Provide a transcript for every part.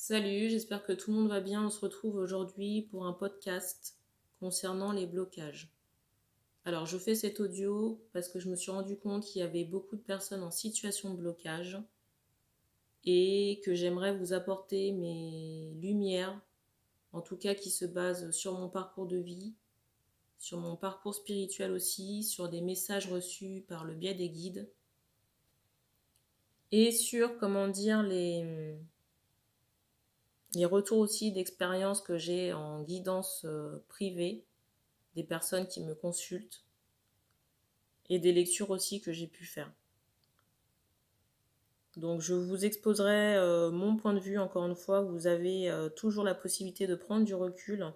Salut, j'espère que tout le monde va bien. On se retrouve aujourd'hui pour un podcast concernant les blocages. Alors, je fais cet audio parce que je me suis rendu compte qu'il y avait beaucoup de personnes en situation de blocage et que j'aimerais vous apporter mes lumières, en tout cas qui se basent sur mon parcours de vie, sur mon parcours spirituel aussi, sur des messages reçus par le biais des guides et sur, les retours aussi d'expériences que j'ai en guidance privée, des personnes qui me consultent et des lectures aussi que j'ai pu faire. Donc je vous exposerai mon point de vue, encore une fois, vous avez toujours la possibilité de prendre du recul.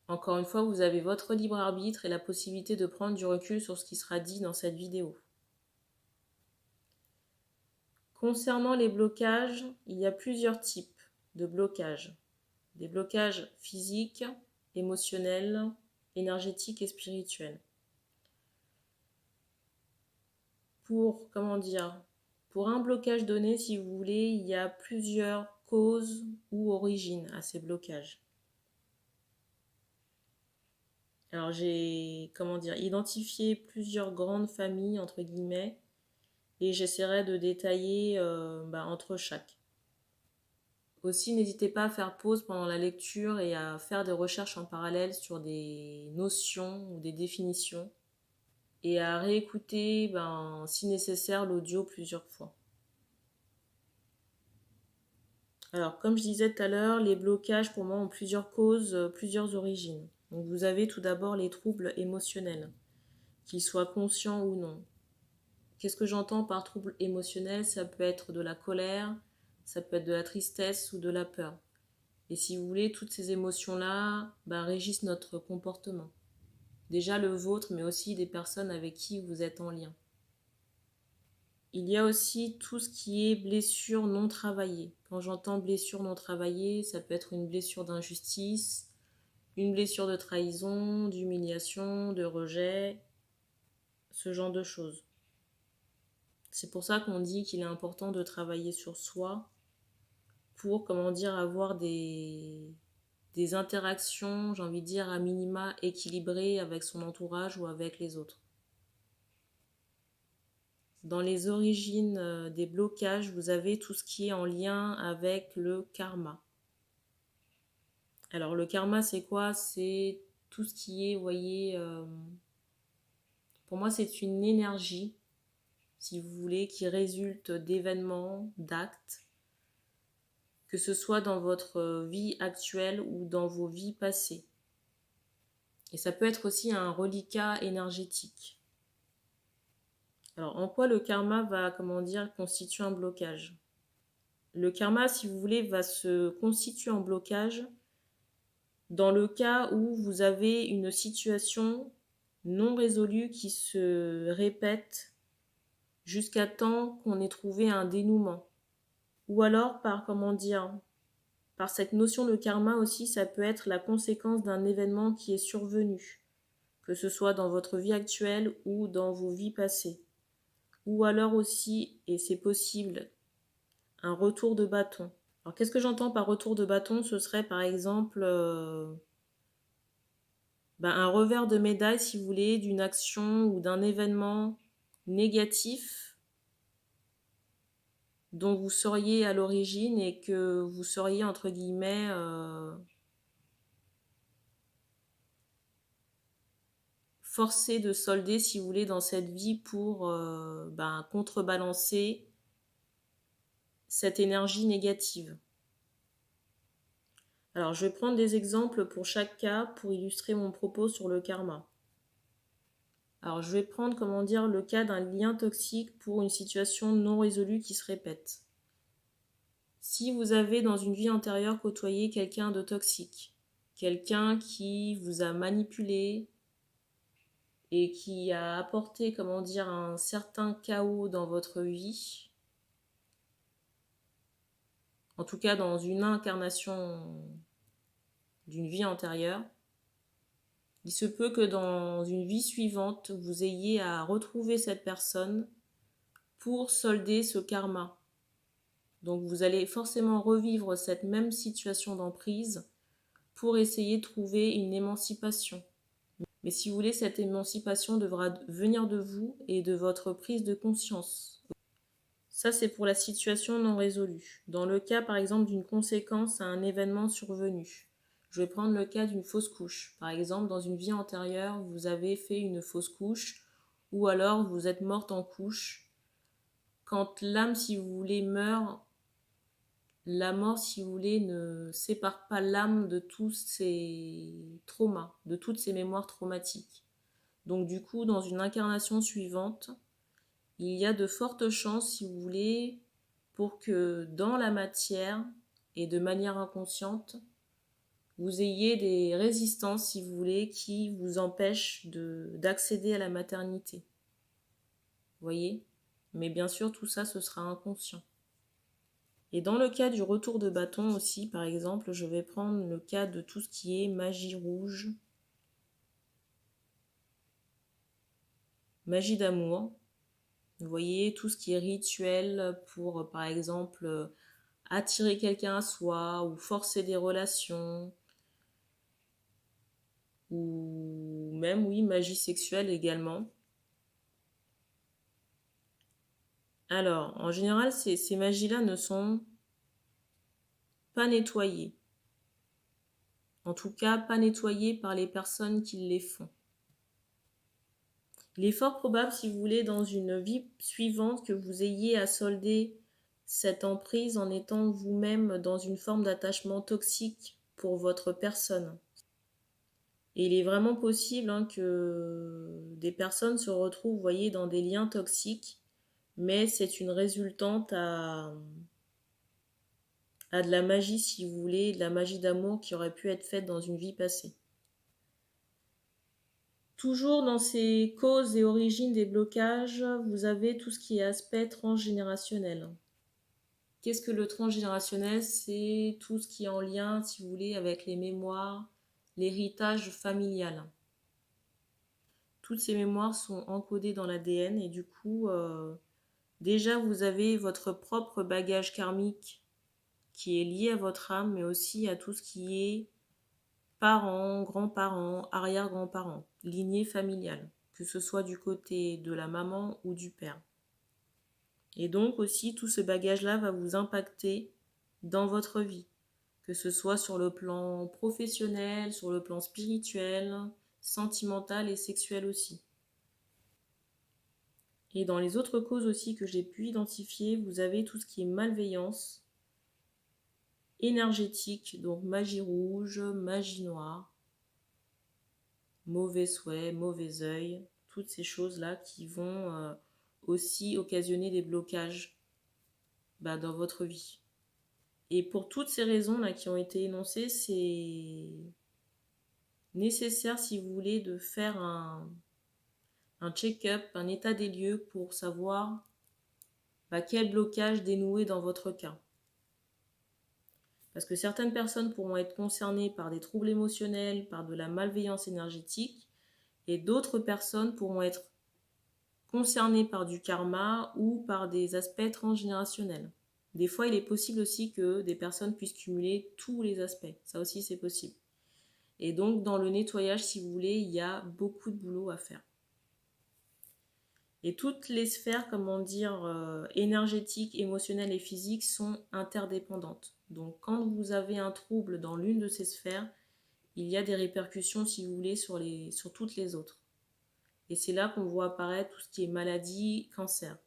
Encore une fois, vous avez votre libre arbitre et la possibilité de prendre du recul sur ce qui sera dit dans cette vidéo. Concernant les blocages, il y a plusieurs types de blocages. Des blocages physiques, émotionnels, énergétiques et spirituels. Pour un blocage donné, si vous voulez, il y a plusieurs causes ou origines à ces blocages. Alors j'ai identifié plusieurs grandes familles entre guillemets et j'essaierai de détailler entre chaque. Aussi, n'hésitez pas à faire pause pendant la lecture et à faire des recherches en parallèle sur des notions ou des définitions et à réécouter si nécessaire l'audio plusieurs fois. Alors, comme je disais tout à l'heure, les blocages pour moi ont plusieurs causes, plusieurs origines. Donc, vous avez tout d'abord les troubles émotionnels, qu'ils soient conscients ou non. Qu'est-ce que j'entends par trouble émotionnel? Ça peut être de la colère, ça peut être de la tristesse ou de la peur. Et si vous voulez, toutes ces émotions-là régissent notre comportement. Déjà le vôtre, mais aussi des personnes avec qui vous êtes en lien. Il y a aussi tout ce qui est blessure non travaillée. Quand j'entends blessure non travaillée, ça peut être une blessure d'injustice, une blessure de trahison, d'humiliation, de rejet, ce genre de choses. C'est pour ça qu'on dit qu'il est important de travailler sur soi pour, avoir des interactions, à minima équilibrées avec son entourage ou avec les autres. Dans les origines des blocages, vous avez tout ce qui est en lien avec le karma. Alors le karma, c'est quoi? C'est tout ce qui est, vous voyez, pour moi c'est une énergie, si vous voulez, qui résulte d'événements, d'actes, que ce soit dans votre vie actuelle ou dans vos vies passées. Et ça peut être aussi un reliquat énergétique. Alors en quoi le karma va, constituer un blocage? Le karma, si vous voulez, va se constituer en blocage dans le cas où vous avez une situation non résolue qui se répète jusqu'à temps qu'on ait trouvé un dénouement. Ou alors par cette notion de karma aussi, ça peut être la conséquence d'un événement qui est survenu, que ce soit dans votre vie actuelle ou dans vos vies passées. Ou alors aussi, et c'est possible, un retour de bâton. Alors qu'est-ce que j'entends par retour de bâton? Ce serait par exemple un revers de médaille, si vous voulez, d'une action ou d'un événement négatif dont vous seriez à l'origine et que vous seriez, entre guillemets, forcé de solder, si vous voulez, dans cette vie pour contrebalancer cette énergie négative. Alors, je vais prendre des exemples pour chaque cas pour illustrer mon propos sur le karma. Alors, je vais prendre, le cas d'un lien toxique pour une situation non résolue qui se répète. Si vous avez dans une vie antérieure côtoyé quelqu'un de toxique, quelqu'un qui vous a manipulé et qui a apporté, un certain chaos dans votre vie, en tout cas dans une incarnation d'une vie antérieure, il se peut que dans une vie suivante, vous ayez à retrouver cette personne pour solder ce karma. Donc vous allez forcément revivre cette même situation d'emprise pour essayer de trouver une émancipation. Mais si vous voulez, cette émancipation devra venir de vous et de votre prise de conscience. Ça, c'est pour la situation non résolue. Dans le cas, par exemple, d'une conséquence à un événement survenu, je vais prendre le cas d'une fausse couche. Par exemple, dans une vie antérieure, vous avez fait une fausse couche ou alors vous êtes morte en couche. Quand l'âme, si vous voulez, meurt, la mort, si vous voulez, ne sépare pas l'âme de tous ces traumas, de toutes ces mémoires traumatiques. Donc du coup, dans une incarnation suivante, il y a de fortes chances, si vous voulez, pour que dans la matière et de manière inconsciente, vous ayez des résistances, si vous voulez, qui vous empêchent d'accéder à la maternité. Vous voyez? Mais bien sûr, tout ça, ce sera inconscient. Et dans le cas du retour de bâton aussi, par exemple, je vais prendre le cas de tout ce qui est magie rouge, magie d'amour. Vous voyez, tout ce qui est rituel pour, par exemple, attirer quelqu'un à soi ou forcer des relations. Ou même, oui, magie sexuelle également. Alors, en général, ces magies-là ne sont pas nettoyées. En tout cas, pas nettoyées par les personnes qui les font. Il est fort probable, si vous voulez, dans une vie suivante, que vous ayez à solder cette emprise en étant vous-même dans une forme d'attachement toxique pour votre personne. Et il est vraiment possible que des personnes se retrouvent, vous voyez, dans des liens toxiques, mais c'est une résultante à de la magie, si vous voulez, de la magie d'amour qui aurait pu être faite dans une vie passée. Toujours dans ces causes et origines des blocages, vous avez tout ce qui est aspect transgénérationnel. Qu'est-ce que le transgénérationnel? C'est tout ce qui est en lien, si vous voulez, avec les mémoires, l'héritage familial. Toutes ces mémoires sont encodées dans l'ADN et du coup, déjà vous avez votre propre bagage karmique qui est lié à votre âme, mais aussi à tout ce qui est parents, grands-parents, arrière-grands-parents, lignée familiale, que ce soit du côté de la maman ou du père. Et donc aussi, tout ce bagage-là va vous impacter dans votre vie, que ce soit sur le plan professionnel, sur le plan spirituel, sentimental et sexuel aussi. Et dans les autres causes aussi que j'ai pu identifier, vous avez tout ce qui est malveillance énergétique, donc magie rouge, magie noire, mauvais souhait, mauvais œil, toutes ces choses-là qui vont aussi occasionner des blocages dans votre vie. Et pour toutes ces raisons-là qui ont été énoncées, c'est nécessaire, si vous voulez, de faire un check-up, un état des lieux pour savoir quel blocage dénouer dans votre cas. Parce que certaines personnes pourront être concernées par des troubles émotionnels, par de la malveillance énergétique, et d'autres personnes pourront être concernées par du karma ou par des aspects transgénérationnels. Des fois, il est possible aussi que des personnes puissent cumuler tous les aspects. Ça aussi, c'est possible. Et donc, dans le nettoyage, si vous voulez, il y a beaucoup de boulot à faire. Et toutes les sphères, énergétiques, émotionnelles et physiques sont interdépendantes. Donc quand vous avez un trouble dans l'une de ces sphères, il y a des répercussions, si vous voulez, sur toutes les autres. Et c'est là qu'on voit apparaître tout ce qui est maladie, cancer.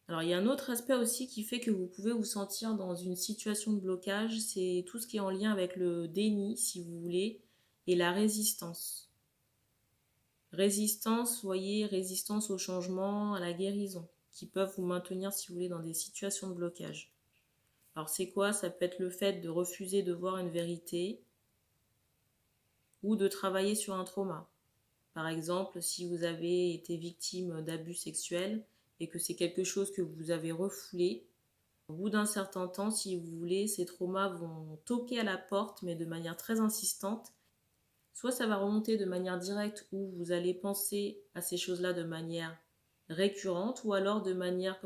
Alors il y a un autre aspect aussi qui fait que vous pouvez vous sentir dans une situation de blocage, c'est tout ce qui est en lien avec le déni, si vous voulez, et la résistance. Résistance, voyez, résistance au changement, à la guérison, qui peuvent vous maintenir, si vous voulez, dans des situations de blocage. Alors c'est quoi? Ça peut être le fait de refuser de voir une vérité ou de travailler sur un trauma. Par exemple, si vous avez été victime d'abus sexuels et que c'est quelque chose que vous avez refoulé, au bout d'un certain temps, si vous voulez, ces traumas vont toquer à la porte, mais de manière très insistante. Soit ça va remonter de manière directe où vous allez penser à ces choses-là de manière récurrente, ou alors de manière,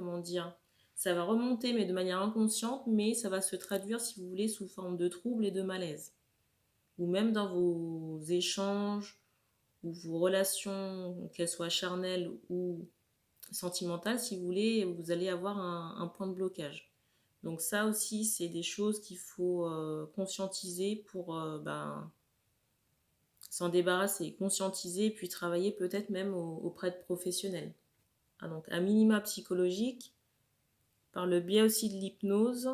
Ça va remonter, mais de manière inconsciente, mais ça va se traduire, si vous voulez, sous forme de troubles et de malaise. Ou même dans vos échanges ou vos relations, qu'elles soient charnelles ou sentimentales, si vous voulez, vous allez avoir un point de blocage. Donc ça aussi, c'est des choses qu'il faut conscientiser pour s'en débarrasser, conscientiser, puis travailler peut-être même auprès de professionnels. Donc un minima psychologique, par le biais aussi de l'hypnose,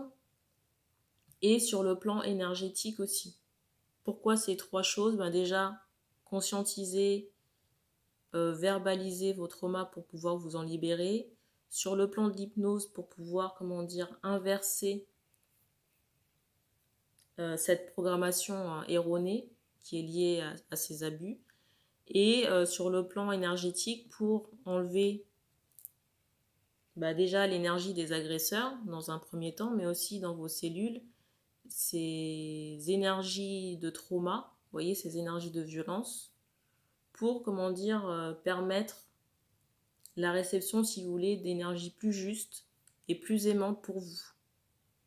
et sur le plan énergétique aussi. Pourquoi ces trois choses? Déjà, conscientiser, verbaliser vos traumas pour pouvoir vous en libérer. Sur le plan de l'hypnose, pour pouvoir, inverser cette programmation erronée qui est liée à ces abus. Et sur le plan énergétique, pour enlever déjà l'énergie des agresseurs dans un premier temps, mais aussi dans vos cellules, ces énergies de trauma, vous voyez, ces énergies de violence, pour, permettre la réception, si vous voulez, d'énergie plus juste et plus aimante pour vous.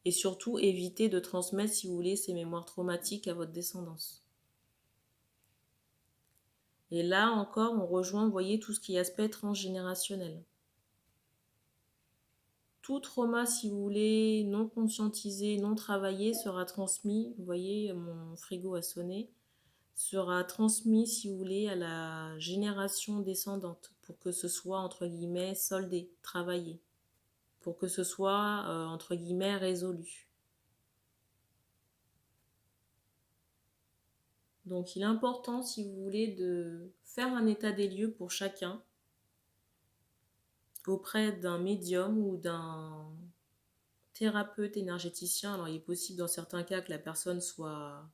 Et surtout, éviter de transmettre, si vous voulez, ces mémoires traumatiques à votre descendance. Et là encore, on rejoint, vous voyez, tout ce qui est aspect transgénérationnel. Tout trauma, si vous voulez, non conscientisé, non travaillé, sera transmis, vous voyez, mon frigo a sonné, sera transmis, si vous voulez, à la génération descendante, pour que ce soit, entre guillemets, soldé, travaillé, pour que ce soit, entre guillemets, résolu. Donc il est important, si vous voulez, de faire un état des lieux pour chacun, auprès d'un médium ou d'un thérapeute énergéticien. Alors il est possible dans certains cas que la personne soit...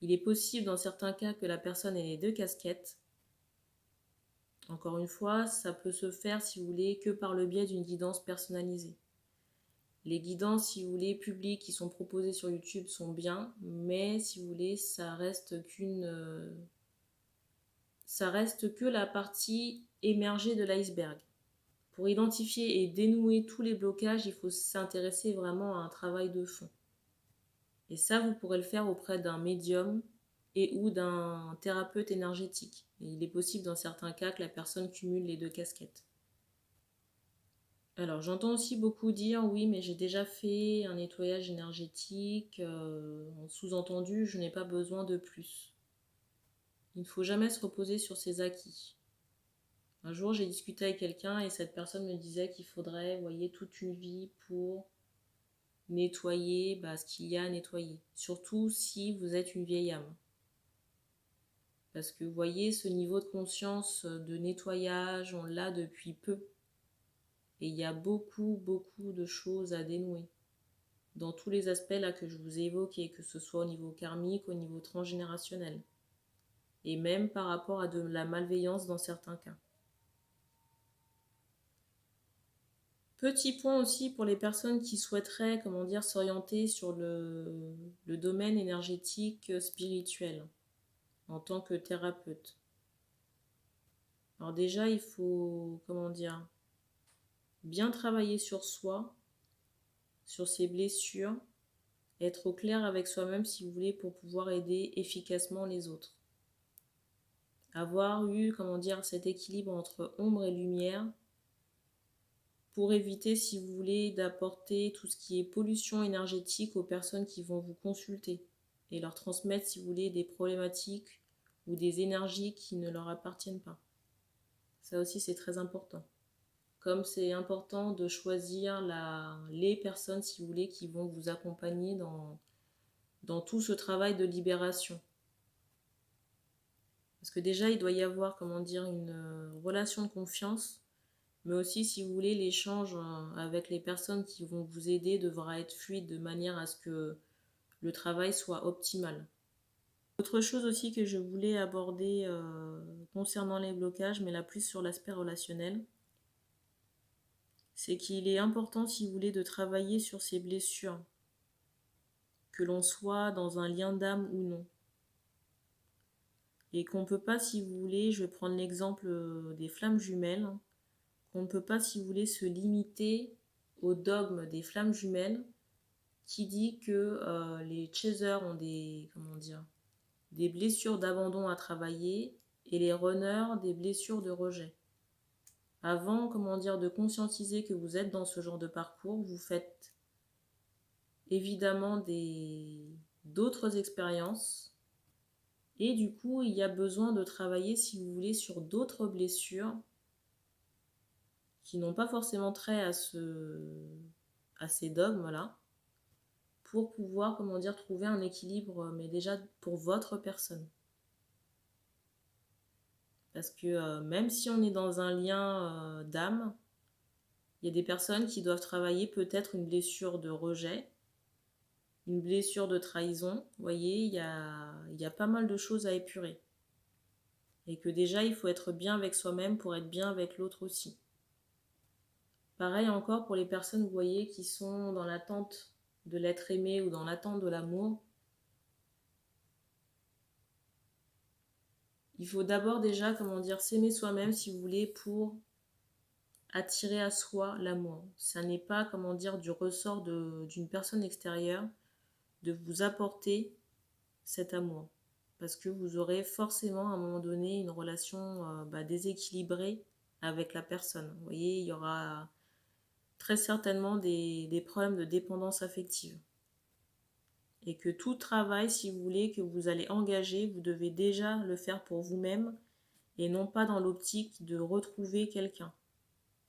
Il est possible dans certains cas que la personne ait les deux casquettes. Encore une fois, ça peut se faire, si vous voulez, que par le biais d'une guidance personnalisée. Les guidances, si vous voulez, publiques qui sont proposées sur YouTube sont bien, mais si vous voulez, ça reste que la partie émergée de l'iceberg. Pour identifier et dénouer tous les blocages, il faut s'intéresser vraiment à un travail de fond. Et ça, vous pourrez le faire auprès d'un médium et ou d'un thérapeute énergétique. Et il est possible dans certains cas que la personne cumule les deux casquettes. Alors j'entends aussi beaucoup dire oui, mais j'ai déjà fait un nettoyage énergétique, en sous-entendu je n'ai pas besoin de plus. Il ne faut jamais se reposer sur ses acquis. Un jour j'ai discuté avec quelqu'un et cette personne me disait qu'il faudrait, vous voyez, toute une vie pour nettoyer ce qu'il y a à nettoyer. Surtout si vous êtes une vieille âme. Parce que vous voyez, ce niveau de conscience de nettoyage, on l'a depuis peu. Et il y a beaucoup, beaucoup de choses à dénouer. Dans tous les aspects là que je vous ai évoqués, que ce soit au niveau karmique, au niveau transgénérationnel. Et même par rapport à de la malveillance dans certains cas. Petit point aussi pour les personnes qui souhaiteraient, s'orienter sur le domaine énergétique spirituel en tant que thérapeute. Alors déjà, il faut, bien travailler sur soi, sur ses blessures, être au clair avec soi-même si vous voulez pour pouvoir aider efficacement les autres. Avoir eu, cet équilibre entre ombre et lumière pour éviter, si vous voulez, d'apporter tout ce qui est pollution énergétique aux personnes qui vont vous consulter et leur transmettre, si vous voulez, des problématiques ou des énergies qui ne leur appartiennent pas. Ça aussi, c'est très important. Comme c'est important de choisir les personnes, si vous voulez, qui vont vous accompagner dans tout ce travail de libération. Parce que déjà, il doit y avoir, une relation de confiance, mais aussi, si vous voulez, l'échange avec les personnes qui vont vous aider devra être fluide de manière à ce que le travail soit optimal. Autre chose aussi que je voulais aborder concernant les blocages, mais là plus sur l'aspect relationnel, c'est qu'il est important, si vous voulez, de travailler sur ces blessures, que l'on soit dans un lien d'âme ou non. Et qu'on ne peut pas, si vous voulez, je vais prendre l'exemple des flammes jumelles, qu'on ne peut pas, si vous voulez, se limiter au dogme des flammes jumelles qui dit que les chasers ont des blessures d'abandon à travailler et les runners des blessures de rejet. Avant, de conscientiser que vous êtes dans ce genre de parcours, vous faites évidemment d'autres expériences et du coup, il y a besoin de travailler, si vous voulez, sur d'autres blessures qui n'ont pas forcément trait à ces dogmes-là pour pouvoir, trouver un équilibre, mais déjà pour votre personne. Parce que même si on est dans un lien d'âme, il y a des personnes qui doivent travailler peut-être une blessure de rejet, une blessure de trahison. Vous voyez, il y a pas mal de choses à épurer. Et que déjà, il faut être bien avec soi-même pour être bien avec l'autre aussi. Pareil encore pour les personnes, vous voyez, qui sont dans l'attente de l'être aimé ou dans l'attente de l'amour. Il faut d'abord déjà, s'aimer soi-même, si vous voulez, pour attirer à soi l'amour. Ça n'est pas, du ressort d'une personne extérieure de vous apporter cet amour. Parce que vous aurez forcément, à un moment donné, une relation déséquilibrée avec la personne. Vous voyez, il y aura très certainement des problèmes de dépendance affective. Et que tout travail, si vous voulez, que vous allez engager, vous devez déjà le faire pour vous-même et non pas dans l'optique de retrouver quelqu'un.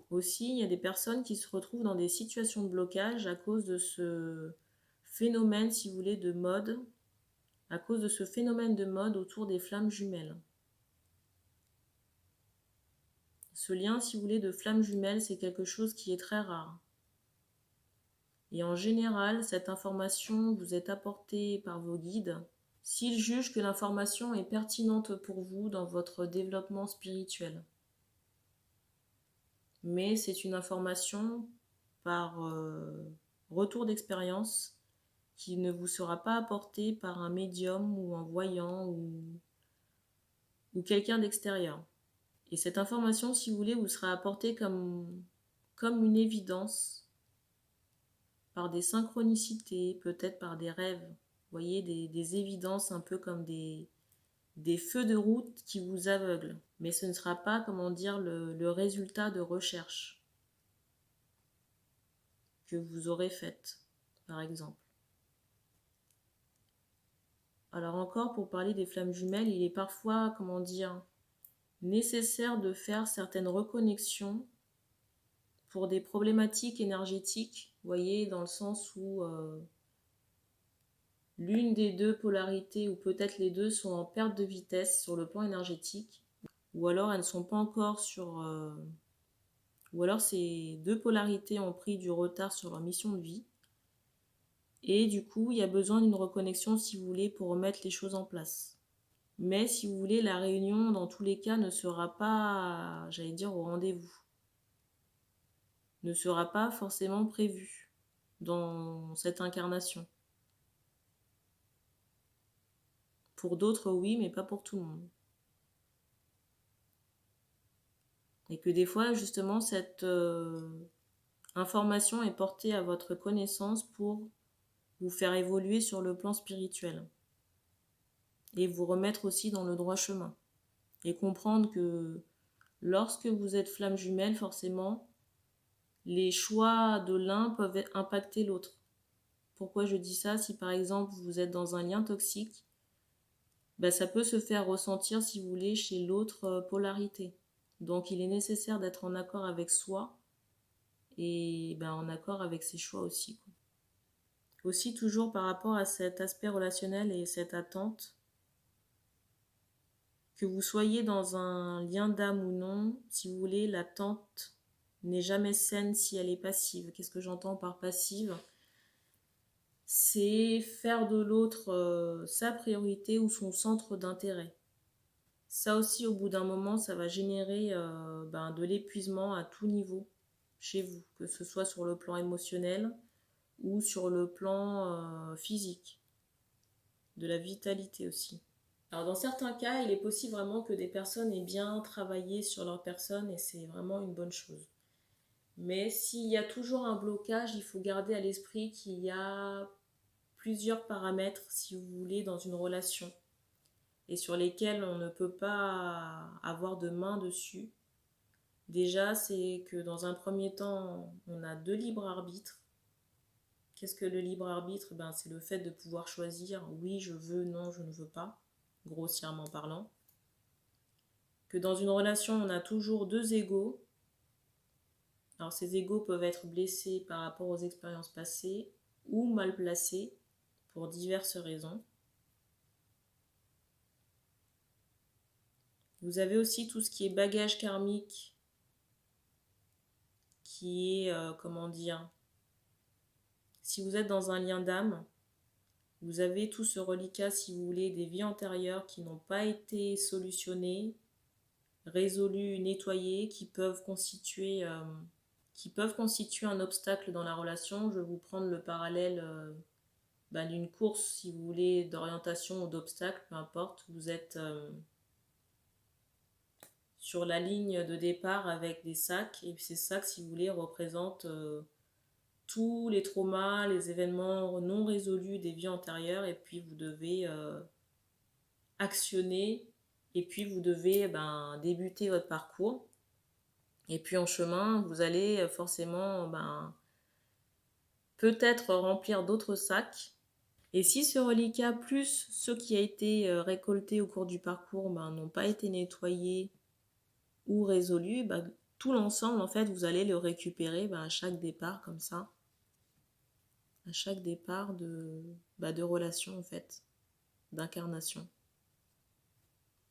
Aussi, il y a des personnes qui se retrouvent dans des situations de blocage à cause de ce phénomène, si vous voulez, de mode, à cause de ce phénomène de mode autour des flammes jumelles. Ce lien, si vous voulez, de flammes jumelles, c'est quelque chose qui est très rare. Et en général, cette information vous est apportée par vos guides s'ils jugent que l'information est pertinente pour vous dans votre développement spirituel. Mais c'est une information par retour d'expérience qui ne vous sera pas apportée par un médium ou un voyant ou quelqu'un d'extérieur. Et cette information, si vous voulez, vous sera apportée comme une évidence par des synchronicités, peut-être par des rêves. Vous voyez, des évidences un peu comme des feux de route qui vous aveuglent. Mais ce ne sera pas, le résultat de recherche que vous aurez faite, par exemple. Alors encore, pour parler des flammes jumelles, il est parfois, nécessaire de faire certaines reconnexions pour des problématiques énergétiques, vous voyez, dans le sens où l'une des deux polarités, ou peut-être les deux, sont en perte de vitesse sur le plan énergétique, ou alors elles ne sont pas encore ou alors ces deux polarités ont pris du retard sur leur mission de vie, et du coup, il y a besoin d'une reconnexion, si vous voulez, pour remettre les choses en place. Mais si vous voulez, la réunion, dans tous les cas, ne sera pas, au rendez-vous. Ne sera pas forcément prévue dans cette incarnation. Pour d'autres, oui, mais pas pour tout le monde. Et que des fois, justement, cette information est portée à votre connaissance pour vous faire évoluer sur le plan spirituel. Et vous remettre aussi dans le droit chemin. Et comprendre que lorsque vous êtes flamme jumelle, forcément, les choix de l'un peuvent impacter l'autre. Pourquoi je dis ça? Si par exemple vous êtes dans un lien toxique, ça peut se faire ressentir, si vous voulez, chez l'autre polarité. Donc il est nécessaire d'être en accord avec soi et en accord avec ses choix aussi. Aussi toujours par rapport à cet aspect relationnel et cette attente, que vous soyez dans un lien d'âme ou non, si vous voulez, l'attente n'est jamais saine si elle est passive. Qu'est-ce que j'entends par passive? C'est faire de l'autre sa priorité ou son centre d'intérêt. Ça aussi, au bout d'un moment, ça va générer de l'épuisement à tout niveau chez vous, que ce soit sur le plan émotionnel ou sur le plan physique, de la vitalité aussi. Alors dans certains cas, il est possible vraiment que des personnes aient bien travaillé sur leur personne et c'est vraiment une bonne chose. Mais s'il y a toujours un blocage, il faut garder à l'esprit qu'il y a plusieurs paramètres, si vous voulez, dans une relation et sur lesquels on ne peut pas avoir de main dessus. Déjà, c'est que dans un premier temps, on a deux libres arbitres. Qu'est-ce que le libre arbitre? C'est le fait de pouvoir choisir oui, je veux, non, je ne veux pas, grossièrement parlant. Que dans une relation, on a toujours deux égos. Alors ces égos peuvent être blessés par rapport aux expériences passées ou mal placés pour diverses raisons. Vous avez aussi tout ce qui est bagage karmique qui est, comment dire, si vous êtes dans un lien d'âme, vous avez tout ce reliquat, si vous voulez, des vies antérieures qui n'ont pas été solutionnées, résolues, nettoyées, qui peuvent constituer un obstacle dans la relation. Je vais vous prendre le parallèle d'une course, si vous voulez, d'orientation ou d'obstacle, peu importe. Vous êtes sur la ligne de départ avec des sacs, et ces sacs, si vous voulez, représentent tous les traumas, les événements non résolus des vies antérieures, et puis vous devez actionner, et puis vous devez débuter votre parcours. Et puis en chemin, vous allez forcément peut-être remplir d'autres sacs. Et si ce reliquat, plus ce qui a été récolté au cours du parcours, n'ont pas été nettoyés ou résolus, tout l'ensemble, en fait, vous allez le récupérer à chaque départ, comme ça. À chaque départ de relation, en fait, d'incarnation.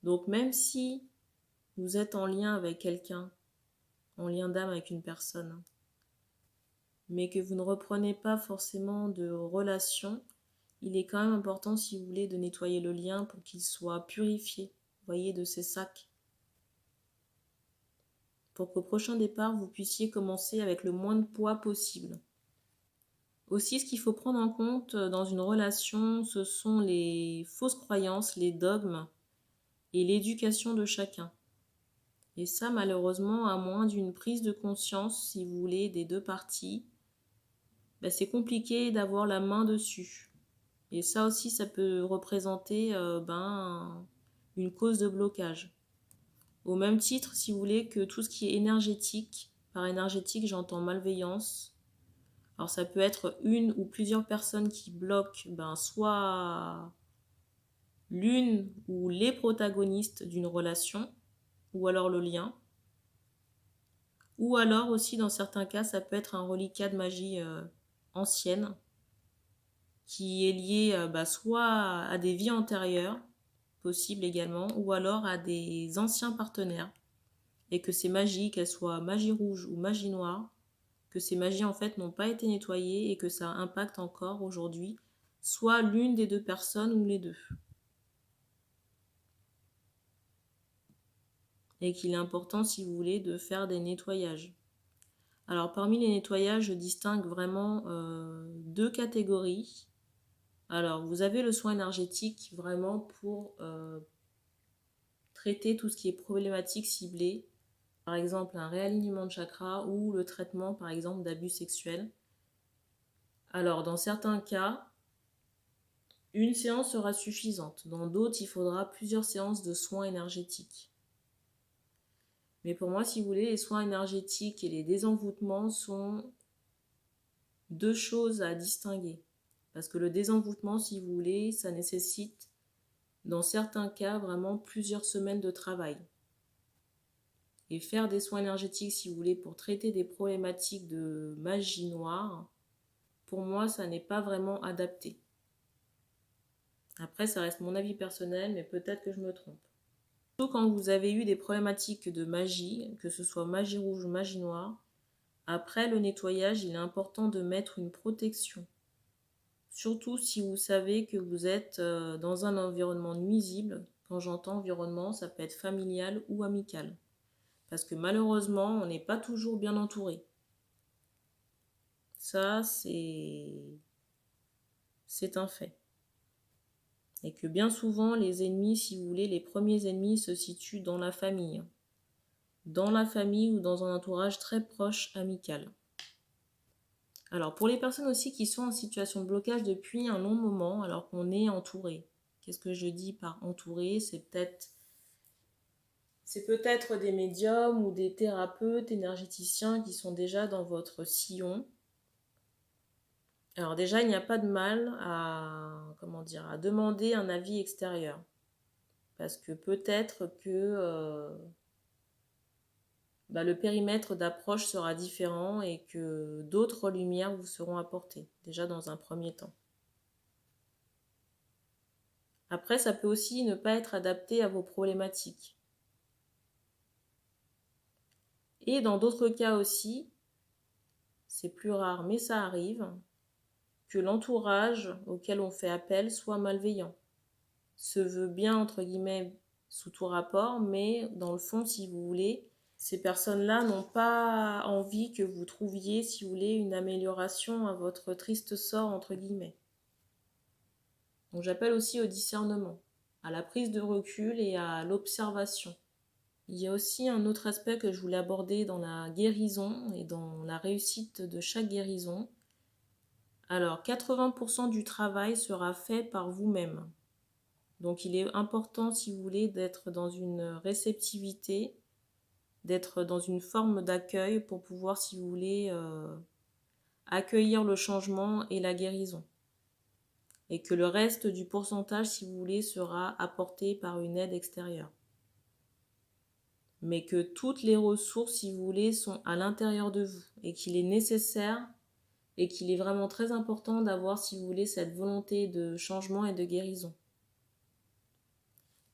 Donc même si vous êtes en lien avec quelqu'un, en lien d'âme avec une personne, mais que vous ne reprenez pas forcément de relation, il est quand même important, si vous voulez, de nettoyer le lien pour qu'il soit purifié, vous voyez, de ces sacs. Pour qu'au prochain départ, vous puissiez commencer avec le moins de poids possible. Aussi, ce qu'il faut prendre en compte dans une relation, ce sont les fausses croyances, les dogmes et l'éducation de chacun. Et ça, malheureusement, à moins d'une prise de conscience, si vous voulez, des deux parties, c'est compliqué d'avoir la main dessus. Et ça aussi, ça peut représenter une cause de blocage. Au même titre, si vous voulez, que tout ce qui est énergétique, par énergétique, j'entends malveillance. Alors ça peut être une ou plusieurs personnes qui bloquent soit l'une ou les protagonistes d'une relation, ou alors le lien. Ou alors aussi, dans certains cas, ça peut être un reliquat de magie ancienne qui est lié soit à des vies antérieures, possibles également, ou alors à des anciens partenaires. Et que ces magies, qu'elles soient magie rouge ou magie noire, que ces magies en fait n'ont pas été nettoyées et que ça impacte encore aujourd'hui soit l'une des deux personnes ou les deux. Et qu'il est important, si vous voulez, de faire des nettoyages. Alors parmi les nettoyages, je distingue vraiment deux catégories. Alors vous avez le soin énergétique vraiment pour traiter tout ce qui est problématique ciblée, par exemple un réalignement de chakra ou le traitement par exemple d'abus sexuels. Alors dans certains cas, une séance sera suffisante. Dans d'autres, il faudra plusieurs séances de soins énergétiques. Mais pour moi, si vous voulez, les soins énergétiques et les désenvoûtements sont deux choses à distinguer. Parce que le désenvoûtement, si vous voulez, ça nécessite, dans certains cas, vraiment plusieurs semaines de travail. Et faire des soins énergétiques, si vous voulez, pour traiter des problématiques de magie noire, pour moi, ça n'est pas vraiment adapté. Après, ça reste mon avis personnel, mais peut-être que je me trompe. Surtout quand vous avez eu des problématiques de magie, que ce soit magie rouge ou magie noire, après le nettoyage, il est important de mettre une protection. Surtout si vous savez que vous êtes dans un environnement nuisible. Quand j'entends environnement, ça peut être familial ou amical. Parce que malheureusement, on n'est pas toujours bien entouré. Ça, c'est un fait. Et que bien souvent, les ennemis, si vous voulez, les premiers ennemis se situent dans la famille. dans la famille ou dans un entourage très proche, amical. Alors pour les personnes aussi qui sont en situation de blocage depuis un long moment, alors qu'on est entouré. Qu'est-ce que je dis par entouré? C'est peut-être des médiums ou des thérapeutes énergéticiens qui sont déjà dans votre sillon. Alors déjà, il n'y a pas de mal à demander un avis extérieur. Parce que peut-être que le périmètre d'approche sera différent et que d'autres lumières vous seront apportées, déjà dans un premier temps. Après, ça peut aussi ne pas être adapté à vos problématiques. Et dans d'autres cas aussi, c'est plus rare, mais ça arrive, que l'entourage auquel on fait appel soit malveillant. Se veut bien, entre guillemets, sous tout rapport, mais dans le fond, si vous voulez, ces personnes-là n'ont pas envie que vous trouviez, si vous voulez, une amélioration à votre triste sort, entre guillemets. Donc j'appelle aussi au discernement, à la prise de recul et à l'observation. Il y a aussi un autre aspect que je voulais aborder dans la guérison et dans la réussite de chaque guérison. Alors, 80% du travail sera fait par vous-même. Donc il est important, si vous voulez, d'être dans une réceptivité, d'être dans une forme d'accueil pour pouvoir, si vous voulez, accueillir le changement et la guérison. Et que le reste du pourcentage, si vous voulez, sera apporté par une aide extérieure. Mais que toutes les ressources, si vous voulez, sont à l'intérieur de vous et qu'il est nécessaire et qu'il est vraiment très important d'avoir, si vous voulez, cette volonté de changement et de guérison.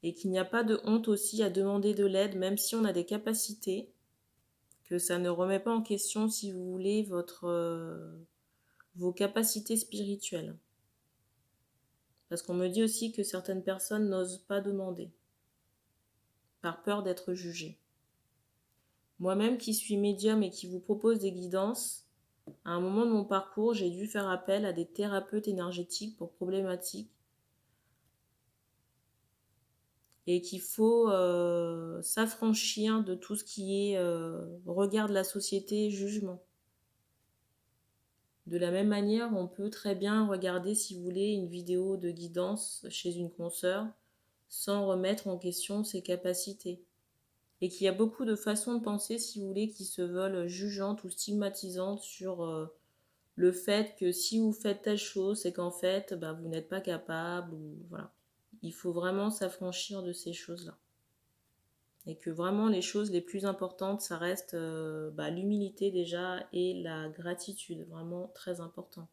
Et qu'il n'y a pas de honte aussi à demander de l'aide, même si on a des capacités, que ça ne remet pas en question, si vous voulez, vos capacités spirituelles. Parce qu'on me dit aussi que certaines personnes n'osent pas demander, par peur d'être jugées. Moi-même qui suis médium et qui vous propose des guidances, à un moment de mon parcours, j'ai dû faire appel à des thérapeutes énergétiques pour problématiques et qu'il faut s'affranchir de tout ce qui est regard de la société, jugement. De la même manière, on peut très bien regarder, si vous voulez, une vidéo de guidance chez une consoeur sans remettre en question ses capacités. Et qu'il y a beaucoup de façons de penser, si vous voulez, qui se veulent jugeantes ou stigmatisantes sur le fait que si vous faites telle chose, c'est qu'en fait, vous n'êtes pas capable. Ou, voilà. Il faut vraiment s'affranchir de ces choses-là. Et que vraiment les choses les plus importantes, ça reste l'humilité déjà et la gratitude, vraiment très important.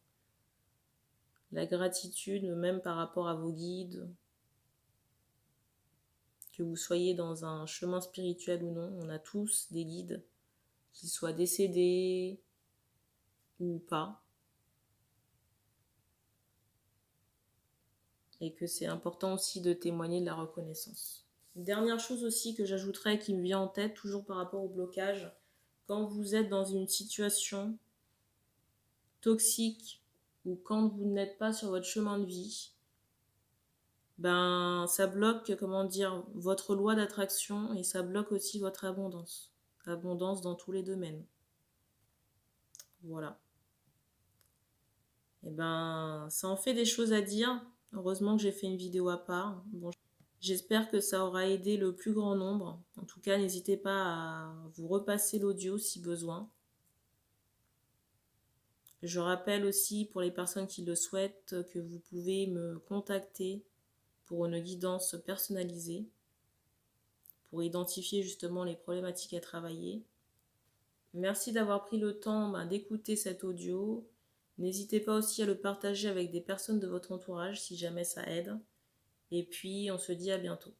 La gratitude, même par rapport à vos guides, que vous soyez dans un chemin spirituel ou non, on a tous des guides, qu'ils soient décédés ou pas. Et que c'est important aussi de témoigner de la reconnaissance. Une dernière chose aussi que j'ajouterais qui me vient en tête, toujours par rapport au blocage, quand vous êtes dans une situation toxique ou quand vous n'êtes pas sur votre chemin de vie, ça bloque, votre loi d'attraction et ça bloque aussi votre abondance. Abondance dans tous les domaines. Voilà. Et ça en fait des choses à dire. Heureusement que j'ai fait une vidéo à part. Bon, j'espère que ça aura aidé le plus grand nombre. En tout cas, n'hésitez pas à vous repasser l'audio si besoin. Je rappelle aussi pour les personnes qui le souhaitent que vous pouvez me contacter pour une guidance personnalisée pour identifier justement les problématiques à travailler. Merci d'avoir pris le temps d'écouter cet audio. N'hésitez pas aussi à le partager avec des personnes de votre entourage si jamais ça aide. Et puis on se dit à bientôt.